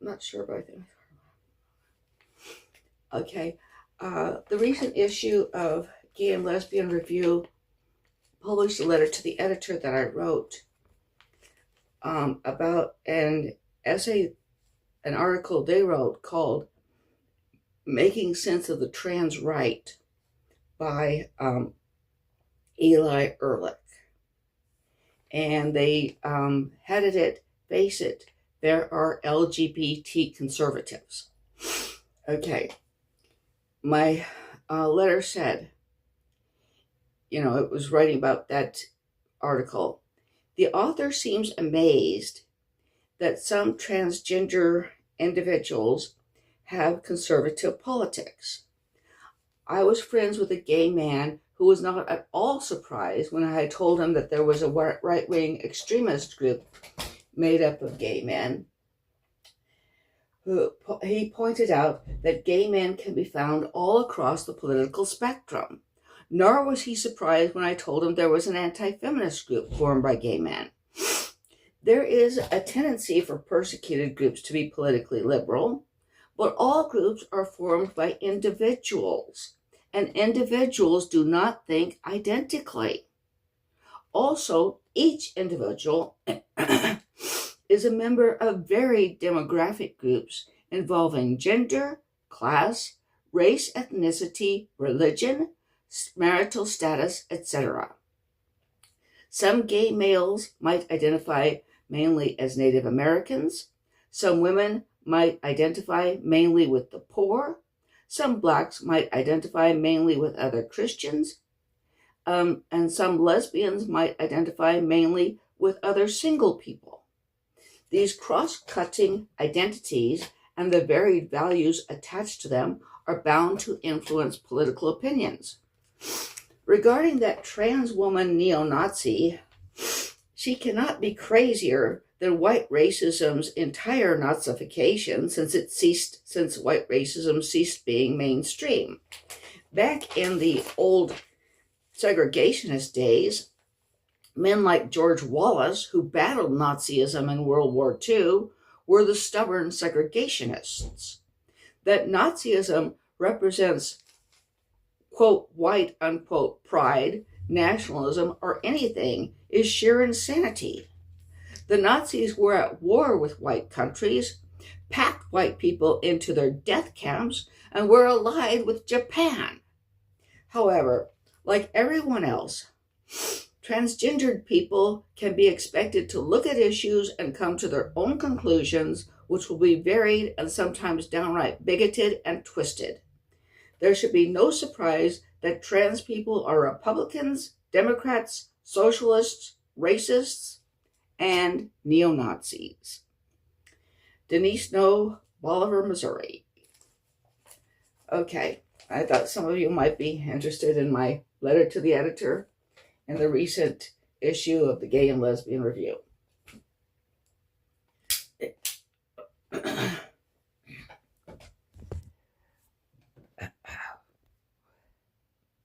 I'm not sure, but I think. Okay. The recent issue of Gay and Lesbian Review published a letter to the editor that I wrote about an essay, an article they wrote called Making Sense of the Trans Right by Eli Ehrlich. And they headed it, Face It, There Are LGBT Conservatives. Okay. My letter said, it was writing about that article. The author seems amazed that some transgender individuals have conservative politics. I was friends with a gay man who was not at all surprised when I had told him that there was a right-wing extremist group made up of gay men. He pointed out that gay men can be found all across the political spectrum. Nor was he surprised when I told him there was an anti-feminist group formed by gay men. There is a tendency for persecuted groups to be politically liberal, but all groups are formed by individuals, and individuals do not think identically. Also, each individual is a member of varied demographic groups involving gender, class, race, ethnicity, religion, marital status, etc. Some gay males might identify mainly as Native Americans. Some women might identify mainly with the poor. Some blacks might identify mainly with other Christians. And some lesbians might identify mainly with other single people. These cross-cutting identities and the varied values attached to them are bound to influence political opinions. Regarding that trans woman neo-Nazi, she cannot be crazier than white racism's entire Nazification since white racism ceased being mainstream. Back in the old segregationist days, men like George Wallace, who battled Nazism in World War II, were the stubborn segregationists. That Nazism represents, quote, white, unquote, pride, nationalism, or anything is sheer insanity. The Nazis were at war with white countries, packed white people into their death camps, and were allied with Japan. However, like everyone else, transgendered people can be expected to look at issues and come to their own conclusions, which will be varied and sometimes downright bigoted and twisted. There should be no surprise that trans people are Republicans, Democrats, socialists, racists, and neo-Nazis. Denise Snow, Bolivar, Missouri. Okay, I thought some of you might be interested in my letter to the editor in the recent issue of the Gay and Lesbian Review.